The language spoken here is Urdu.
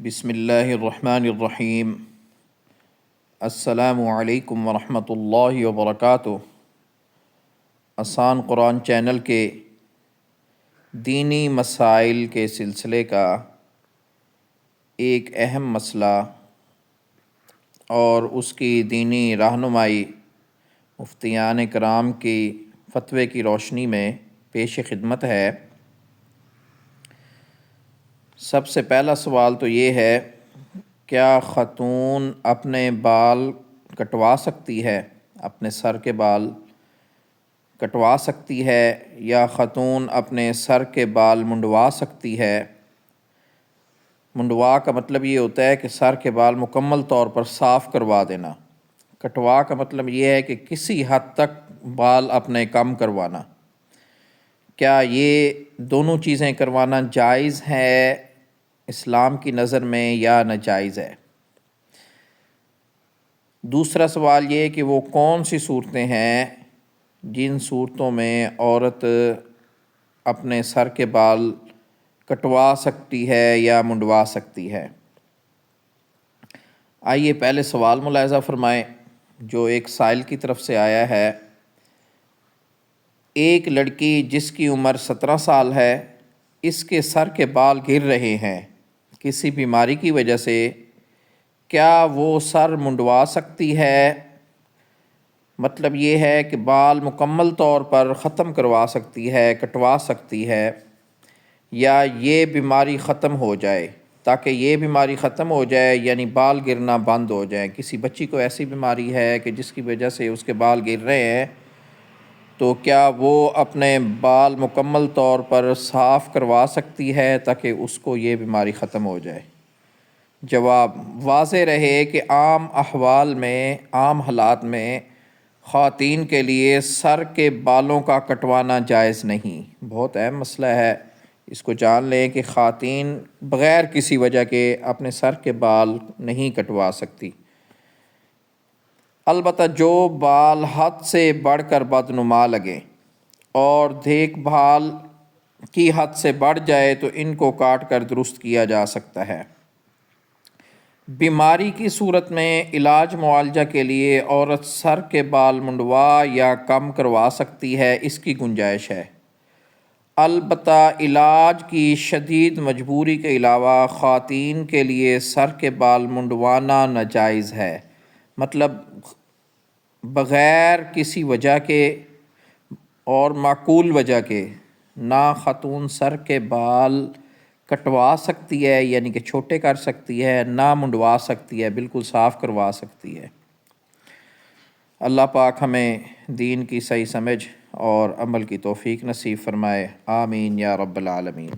بسم اللہ الرحمن الرحیم۔ السلام علیکم ورحمۃ اللہ وبرکاتہ۔ آسان قرآن چینل کے دینی مسائل کے سلسلے کا ایک اہم مسئلہ اور اس کی دینی رہنمائی مفتیان کرام کی فتوے کی روشنی میں پیش خدمت ہے۔ سب سے پہلا سوال تو یہ ہے، کیا خاتون اپنے بال کٹوا سکتی ہے، اپنے سر کے بال کٹوا سکتی ہے، یا خاتون اپنے سر کے بال منڈوا سکتی ہے؟ منڈوا کا مطلب یہ ہوتا ہے کہ سر کے بال مکمل طور پر صاف کروا دینا۔ کٹوا کا مطلب یہ ہے کہ کسی حد تک بال اپنے کم کروانا۔ کیا یہ دونوں چیزیں کروانا جائز ہے اسلام کی نظر میں یا ناجائز ہے؟ دوسرا سوال یہ کہ وہ کون سی صورتیں ہیں جن صورتوں میں عورت اپنے سر کے بال کٹوا سکتی ہے یا منڈوا سکتی ہے؟ آئیے پہلے سوال ملاحظہ فرمائیں جو ایک سائل کی طرف سے آیا ہے۔ ایک لڑکی جس کی عمر 17 سال ہے، اس کے سر کے بال گر رہے ہیں کسی بیماری کی وجہ سے، کیا وہ سر منڈوا سکتی ہے؟ مطلب یہ ہے کہ بال مکمل طور پر ختم کروا سکتی ہے، کٹوا سکتی ہے، یا یہ بیماری ختم ہو جائے؟ تاکہ یہ بیماری ختم ہو جائے یعنی بال گرنا بند ہو جائیں۔ کسی بچی کو ایسی بیماری ہے کہ جس کی وجہ سے اس کے بال گر رہے ہیں، تو کیا وہ اپنے بال مکمل طور پر صاف کروا سکتی ہے تاکہ اس کو یہ بیماری ختم ہو جائے؟ جواب واضح رہے کہ عام احوال میں، عام حالات میں خواتین کے لیے سر کے بالوں کا کٹوانا جائز نہیں۔ بہت اہم مسئلہ ہے، اس کو جان لیں کہ خواتین بغیر کسی وجہ کے اپنے سر کے بال نہیں کٹوا سکتی۔ البتہ جو بال حد سے بڑھ کر بدنما لگیں اور دیکھ بھال کی حد سے بڑھ جائے تو ان کو کاٹ کر درست کیا جا سکتا ہے۔ بیماری کی صورت میں علاج معالجہ کے لیے عورت سر کے بال منڈوا یا کم کروا سکتی ہے، اس کی گنجائش ہے۔ البتہ علاج کی شدید مجبوری کے علاوہ خواتین کے لیے سر کے بال منڈوانا ناجائز ہے۔ مطلب بغیر کسی وجہ کے اور معقول وجہ کے نہ خاتون سر کے بال کٹوا سکتی ہے یعنی کہ چھوٹے کر سکتی ہے، نہ منڈوا سکتی ہے، بالکل صاف کروا سکتی ہے۔ اللہ پاک ہمیں دین کی صحیح سمجھ اور عمل کی توفیق نصیب فرمائے، آمین یا رب العالمین۔